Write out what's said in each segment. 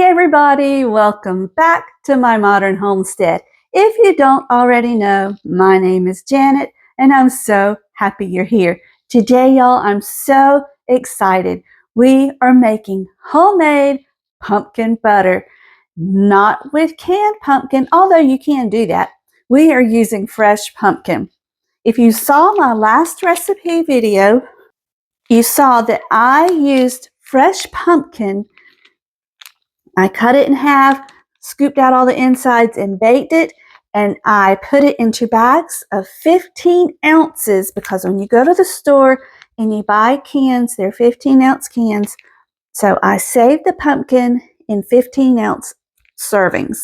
everybody, welcome back to my modern homestead. If you don't already know, my name is Janet and I'm so happy you're here. Today, y'all, I'm so excited. We are making homemade pumpkin butter, not with canned pumpkin, although you can do that. We are using fresh pumpkin. If you saw my last recipe video, you saw that I used fresh pumpkin. I cut it in half, scooped out all the insides and baked it, and I put it into bags of 15 ounces because when you go to the store and you buy cans, they're 15-ounce cans. So I saved the pumpkin in 15-ounce servings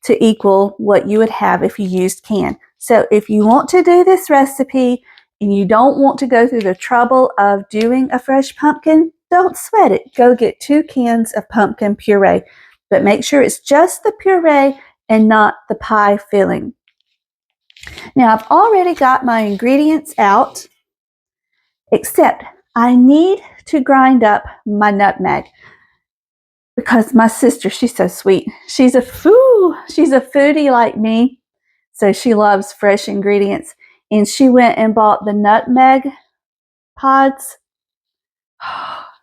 to equal what you would have if you used can. So if you want to do this recipe and you don't want to go through the trouble of doing a fresh pumpkin, don't sweat it. Go get 2 cans of pumpkin puree, but make sure it's just the puree and not the pie filling. Now I've already got my ingredients out, except I need to grind up my nutmeg because my sister, she's so sweet. She's a foodie like me, so she loves fresh ingredients, and she went and bought the nutmeg pods.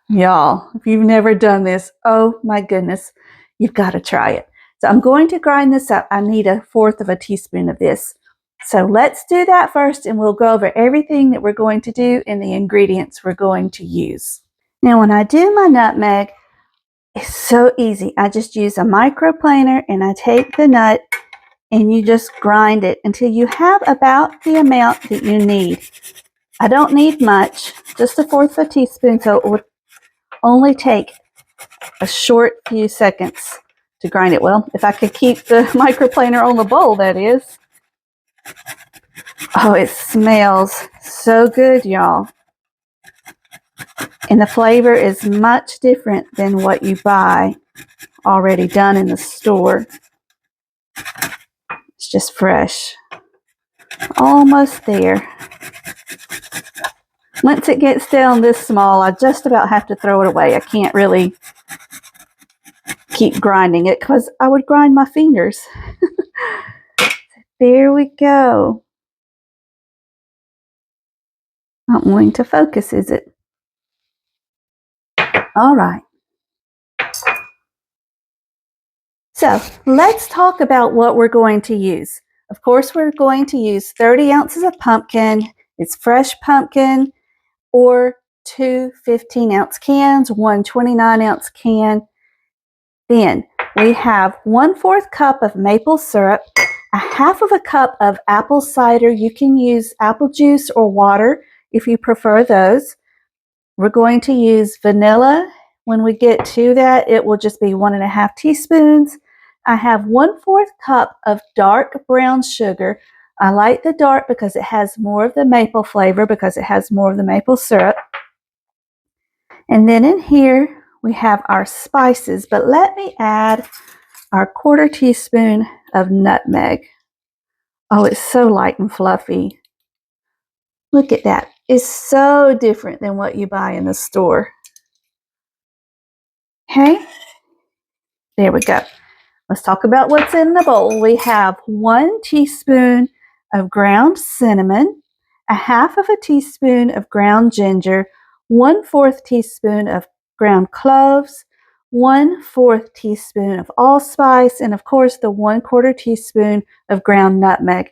Y'all, if you've never done this, oh my goodness, you've got to try it. So I'm going to grind this up. I need 1/4 teaspoon of this. So let's do that first, and we'll go over everything that we're going to do and the ingredients we're going to use. Now, when I do my nutmeg, it's so easy. I just use a microplaner and I take the nut and you just grind it until you have about the amount that you need. I don't need much, just 1/4 teaspoon, so it would only take a short few seconds to grind it. Well, if I could keep the microplaner on the bowl, that is. Oh, it smells so good, y'all. And the flavor is much different than what you buy already done in the store. It's just fresh. Almost there. Once it gets down this small, I just about have to throw it away. I can't really keep grinding it because I would grind my fingers. There we go. Not wanting to focus, is it? All right. So let's talk about what we're going to use. Of course, we're going to use 30 ounces of pumpkin. It's fresh pumpkin, or 2 15-ounce cans, 1 29-ounce can. Then we have 1/4 cup of maple syrup, 1/2 cup of apple cider. You can use apple juice or water if you prefer those. We're going to use vanilla. When we get to that, it will just be 1 1/2 teaspoons. I have 1/4 cup of dark brown sugar. I like the dark because it has more of the maple flavor, because it has more of the maple syrup. And then in here, we have our spices, but let me add our 1/4 teaspoon of nutmeg. Oh, it's so light and fluffy. Look at that. It's so different than what you buy in the store. Okay, there we go. Let's talk about what's in the bowl. We have 1 teaspoon of ground cinnamon, 1/2 teaspoon of ground ginger, 1/4 teaspoon of ground cloves, 1/4 teaspoon of allspice, and of course the 1/4 teaspoon of ground nutmeg.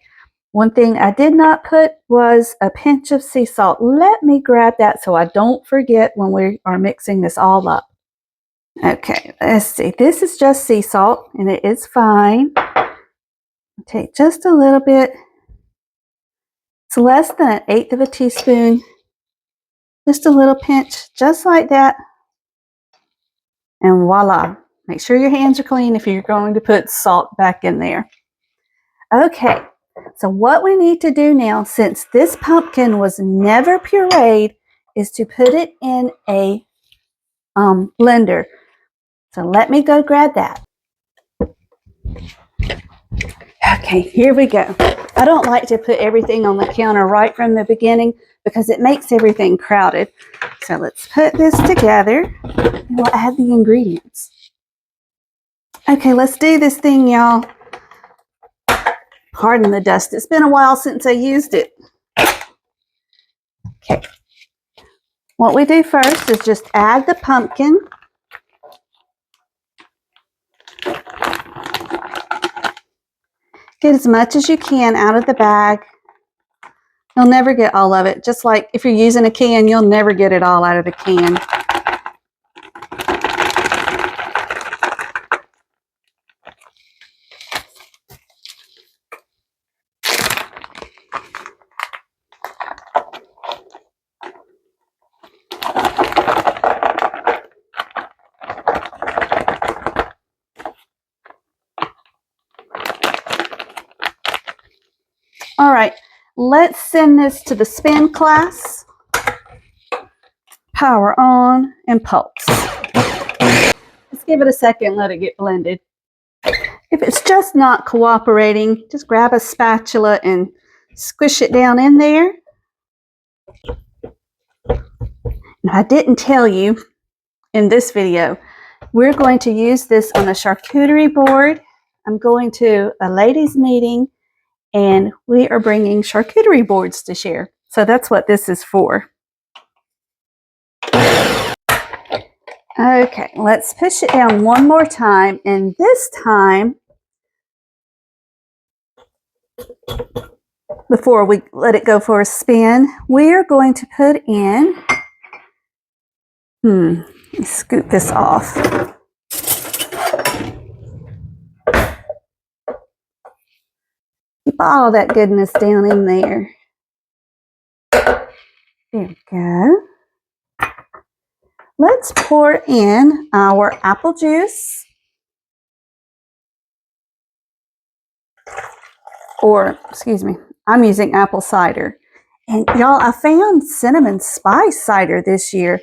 One thing I did not put was a pinch of sea salt. Let me grab that so I don't forget when we are mixing this all up. Okay, let's see. This is just sea salt, and it is fine. I'll take just a little bit. It's less than 1/8 teaspoon. Just a little pinch, just like that. And voila. Make sure your hands are clean if you're going to put salt back in there. Okay, so what we need to do now, since this pumpkin was never pureed, is to put it in a blender. So let me go grab that. Okay, here we go. I don't like to put everything on the counter right from the beginning because it makes everything crowded. So let's put this together and we'll add the ingredients. Okay, let's do this thing, y'all. Pardon the dust. It's been a while since I used it. Okay. What we do first is just add the pumpkin. Get as much as you can out of the bag. You'll never get all of it. Just like if you're using a can, you'll never get it all out of the can. All right, let's send this to the spin class. Power on and pulse. Let's give it a second, let it get blended. If it's just not cooperating, just grab a spatula and squish it down in there. Now, I didn't tell you in this video, we're going to use this on a charcuterie board. I'm going to a ladies' meeting and we are bringing charcuterie boards to share. So that's what this is for. Okay, let's push it down one more time, and this time, before we let it go for a spin, we're going to put in, let me scoop this off. Keep all that goodness down in there. There we go. Let's pour in our apple juice. Or, excuse me, I'm using apple cider. And y'all, I found cinnamon spice cider this year.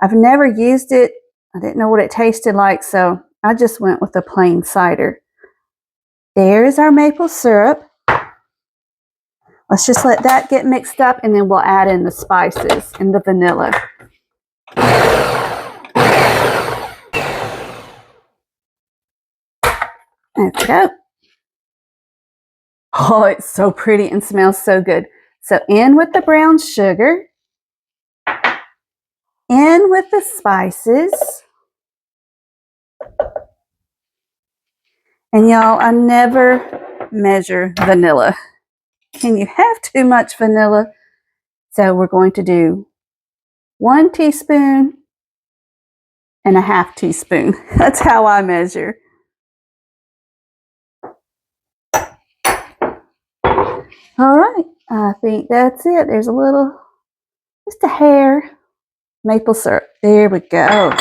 I've never used it. I didn't know what it tasted like, so I just went with the plain cider. There's our maple syrup. Let's just let that get mixed up, and then we'll add in the spices and the vanilla. There we go. Oh, it's so pretty and smells so good. So in with the brown sugar. In with the spices. And y'all, I never measure vanilla. Can you have too much vanilla? So we're going to do 1 teaspoon and a half teaspoon. That's how I measure. All right, I think that's it. There's a little, just a hair, maple syrup. There we go.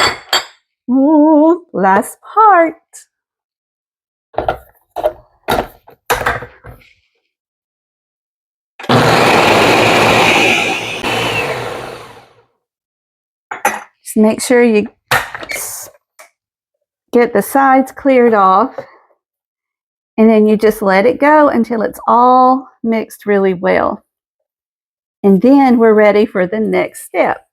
Ooh, last part. Just make sure you get the sides cleared off, and then you just let it go until it's all mixed really well. And then we're ready for the next step,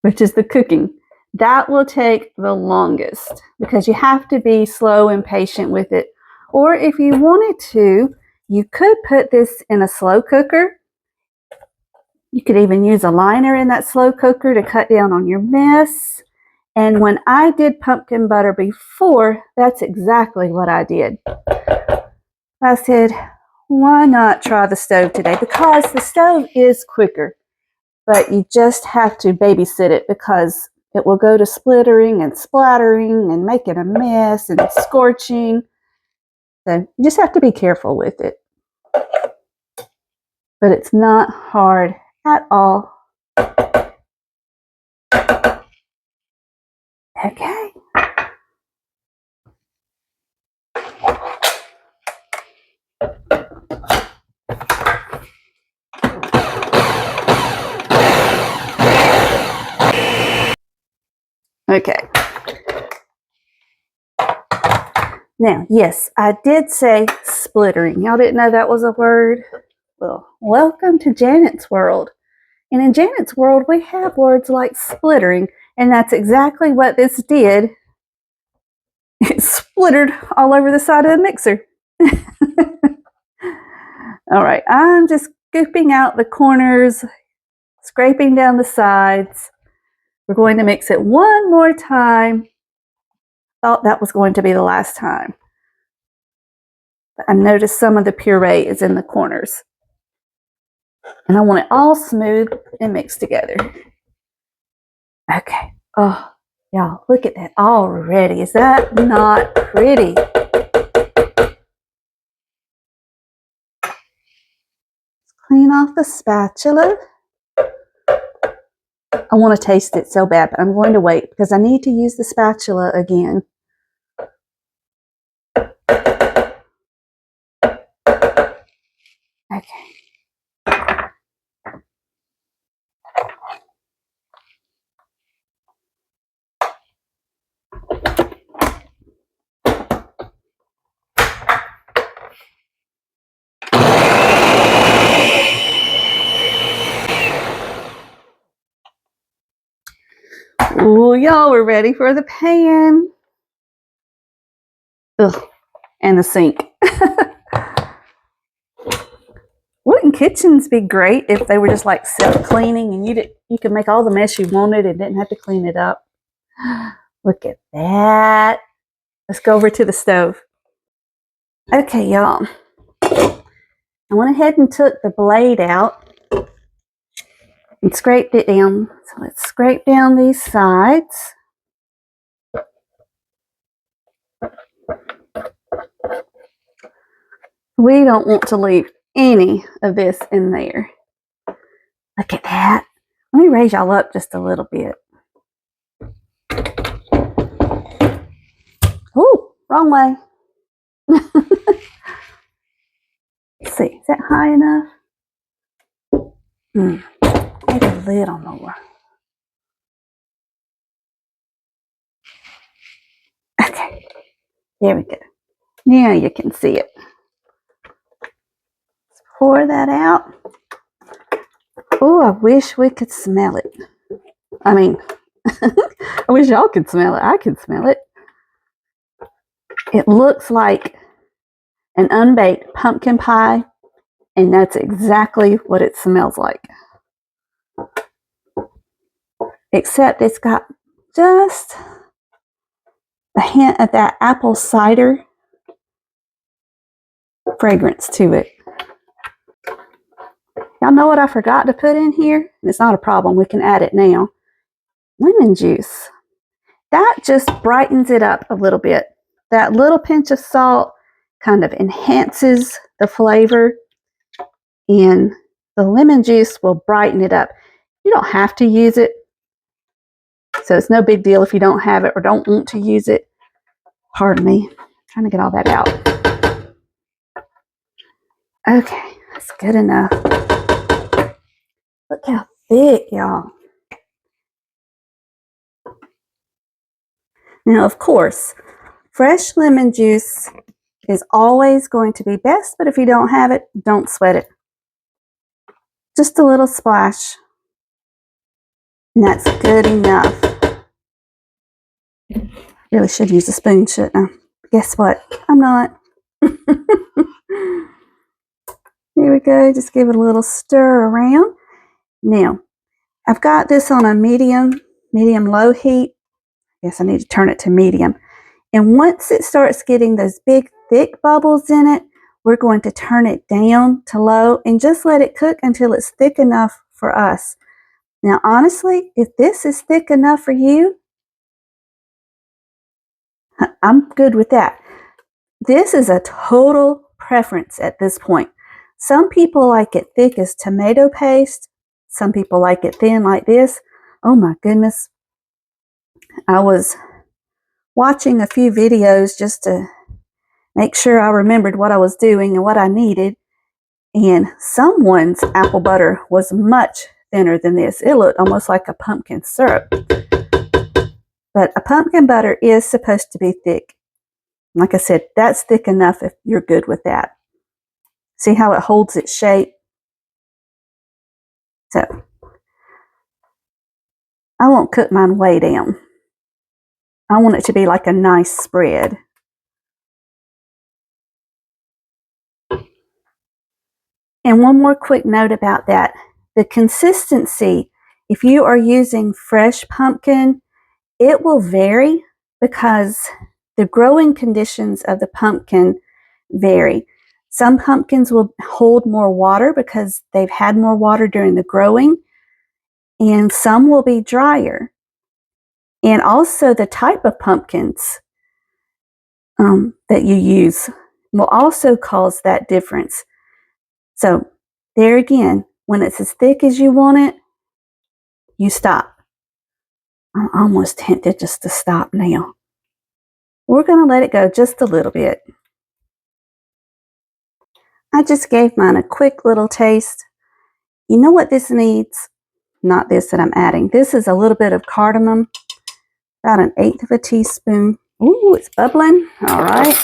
which is the cooking. That will take the longest because you have to be slow and patient with it. Or if you wanted to, you could put this in a slow cooker. You could even use a liner in that slow cooker to cut down on your mess. And when I did pumpkin butter before, that's exactly what I did. I said, why not try the stove today? Because the stove is quicker, but you just have to babysit it because it will go to splittering and splattering and making a mess and scorching. So you just have to be careful with it. But it's not hard at all. Okay. Okay. Now, yes, I did say splittering. Y'all didn't know that was a word? Well, welcome to Janet's world. And in Janet's world, we have words like splittering, and that's exactly what this did It splittered all over the side of the mixer. All right, I'm just scooping out the corners, scraping down the sides. We're going to mix it one more time. Thought that was going to be the last time. But I noticed some of the puree is in the corners. And I want it all smooth and mixed together. Okay. Oh, y'all, look at that already. Is that not pretty? Clean off the spatula. I want to taste it so bad, but I'm going to wait because I need to use the spatula again. Okay. Oh, y'all, we're ready for the pan. Ugh, and the sink. Wouldn't kitchens be great if they were just like self-cleaning and you could make all the mess you wanted and didn't have to clean it up? Look at that. Let's go over to the stove. Okay, y'all. I went ahead and took the blade out and scraped it down. So let's scrape down these sides. We don't want to leave any of this in there. Look at that. Let me raise y'all up just a little bit. Oh, wrong way. Let's see, is that high enough? Maybe a little more. Okay, there we go. Now you can see it. Let's pour that out. Oh, I wish we could smell it. I mean, I wish y'all could smell it. I can smell it. It looks like an unbaked pumpkin pie, and that's exactly what it smells like. Except it's got just a hint of that apple cider fragrance to it. Y'all know what I forgot to put in here? It's not a problem. We can add it now. Lemon juice. That just brightens it up a little bit. That little pinch of salt kind of enhances the flavor, and the lemon juice will brighten it up. You don't have to use it, so it's no big deal if you don't have it or don't want to use it. Pardon me. I'm trying to get all that out. Okay, that's good enough. Look how thick, y'all. Now, of course, fresh lemon juice is always going to be best, but if you don't have it, don't sweat it. Just a little splash, and that's good enough. Really should use a spoon, shouldn't I? Guess what? I'm not. Here we go. Just give it a little stir around. Now, I've got this on a medium-low heat. Yes, I need to turn it to medium. And once it starts getting those big, thick bubbles in it, we're going to turn it down to low and just let it cook until it's thick enough for us. Now, honestly, if this is thick enough for you, I'm good with that. This is a total preference at this point. Some people like it thick as tomato paste. Some people like it thin like this. Oh my goodness. I was watching a few videos just to make sure I remembered what I was doing and what I needed. And someone's apple butter was much thinner than this. It looked almost like a pumpkin syrup. But a pumpkin butter is supposed to be thick. Like I said, that's thick enough if you're good with that. See how it holds its shape? So, I won't cook mine way down. I want it to be like a nice spread. And one more quick note about that. The consistency, if you are using fresh pumpkin, it will vary because the growing conditions of the pumpkin vary. Some pumpkins will hold more water because they've had more water during the growing, and some will be drier. And also the type of pumpkins that you use will also cause that difference. So there again, when it's as thick as you want it, you stop. I'm almost tempted just to stop now. We're going to let it go just a little bit. I just gave mine a quick little taste. You know what this needs? Not this that I'm adding. This is a little bit of cardamom, about 1/8 of a teaspoon. Ooh, it's bubbling. All right.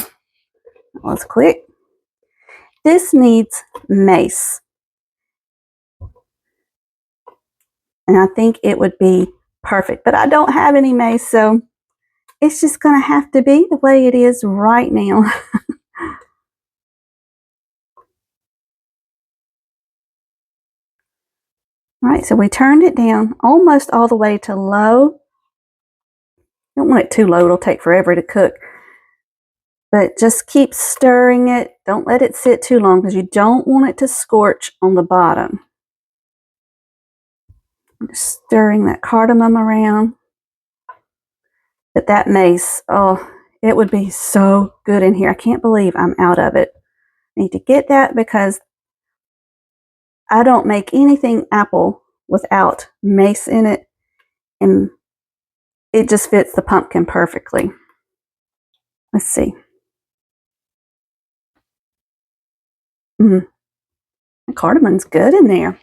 That was quick. This needs mace. And I think it would be perfect. But I don't have any mace, so it's just going to have to be the way it is right now. All right, so we turned it down almost all the way to low. Don't want it too low, it'll take forever to cook. But just keep stirring it. Don't let it sit too long because you don't want it to scorch on the bottom. Just stirring that cardamom around. But that mace, oh, it would be so good in here. I can't believe I'm out of it. I need to get that because I don't make anything apple without mace in it. And it just fits the pumpkin perfectly. Let's see. The cardamon's good in there.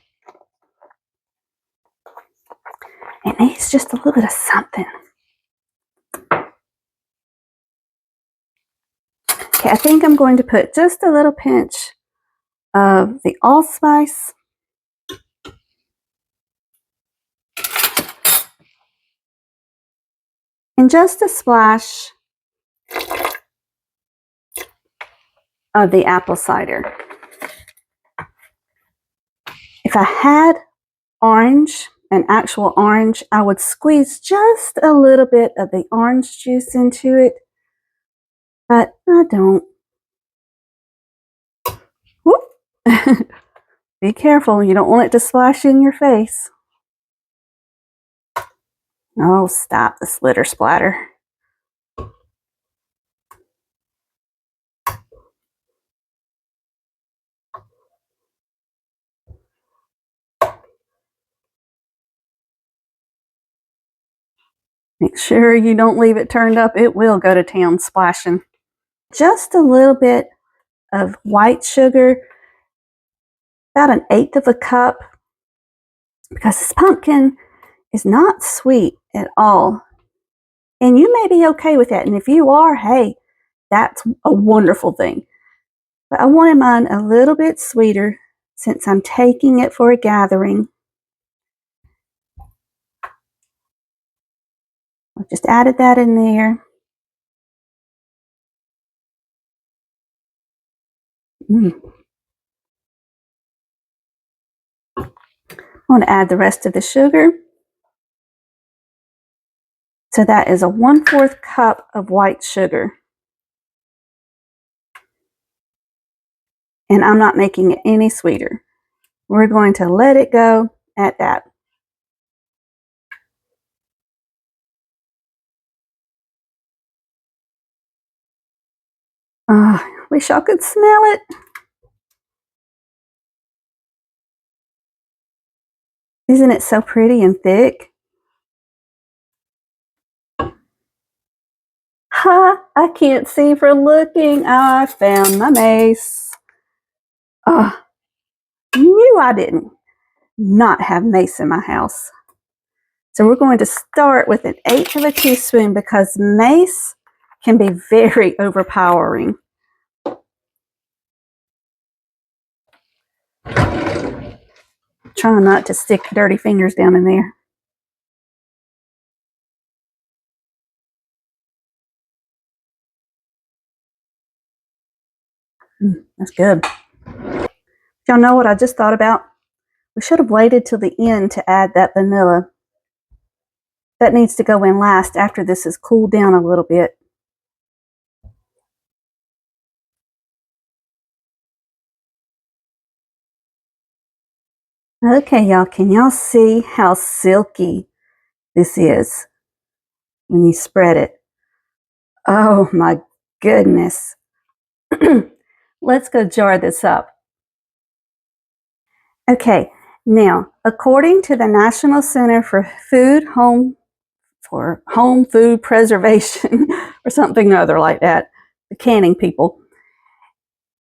It needs just a little bit of something. Okay, I think I'm going to put just a little pinch of the allspice. And just a splash of the apple cider. If I had orange, an actual orange, I would squeeze just a little bit of the orange juice into it, but I don't. Whoop. Be careful, you don't want it to splash in your face. Oh, stop the slitter splatter. Make sure you don't leave it turned up. It will go to town splashing. Just a little bit of white sugar, about 1/8 of a cup, because this pumpkin is not sweet at all. And you may be okay with that. And if you are, hey, that's a wonderful thing. But I wanted mine a little bit sweeter since I'm taking it for a gathering. I just added that in there. I want to add the rest of the sugar. So that is a 1/4 cup of white sugar. And I'm not making it any sweeter. We're going to let it go at that. Wish y'all could smell it. Isn't it so pretty and thick? Ha! I can't see for looking. I found my mace. Knew I didn't not have mace in my house. So we're going to start with 1/8 of a teaspoon because mace can be very overpowering. Trying not to stick dirty fingers down in there. That's good. Y'all know what I just thought about? We should have waited till the end to add that vanilla. That needs to go in last after this has cooled down a little bit. Okay, y'all, can y'all see how silky this is when you spread it? Oh my goodness. Let's go jar this up. Okay, now, according to the National Center for Home Food Preservation, or something other like that, the canning people,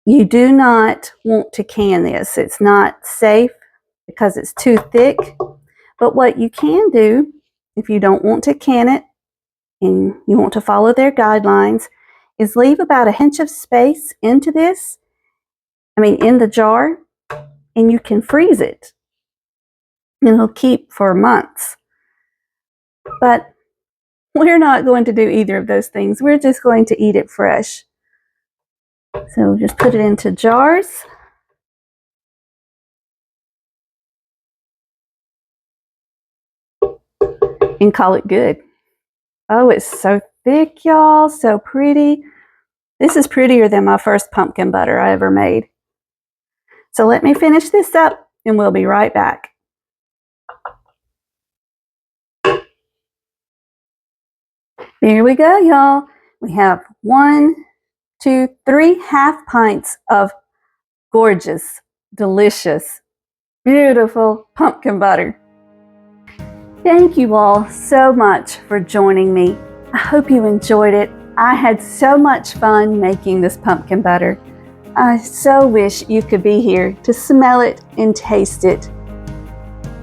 you do not want to can this. It's not safe because it's too thick. But what you can do, if you don't want to can it and you want to follow their guidelines, is leave about 1 inch of space in the jar, and you can freeze it. And it'll keep for months. But we're not going to do either of those things. We're just going to eat it fresh. So just put it into jars. And call it good. Oh, it's so thick, y'all. So pretty. This is prettier than my first pumpkin butter I ever made. So let me finish this up and we'll be right back. Here we go, y'all. We have 1, 2, 3 half pints of gorgeous, delicious, beautiful pumpkin butter. Thank you all so much for joining me. I hope you enjoyed it. I had so much fun making this pumpkin butter. I so wish you could be here to smell it and taste it.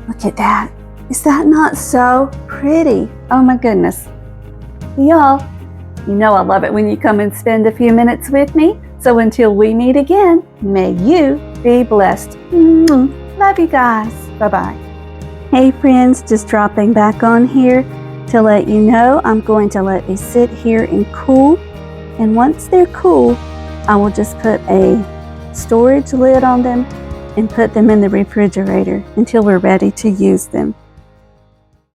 Look at that. Is that not so pretty? Oh my goodness. Y'all, you know I love it when you come and spend a few minutes with me. So until we meet again, may you be blessed. Love you guys. Bye-bye. Hey friends, just dropping back on here to let you know I'm going to let these sit here and cool. And once they're cool, I will just put a storage lid on them and put them in the refrigerator until we're ready to use them.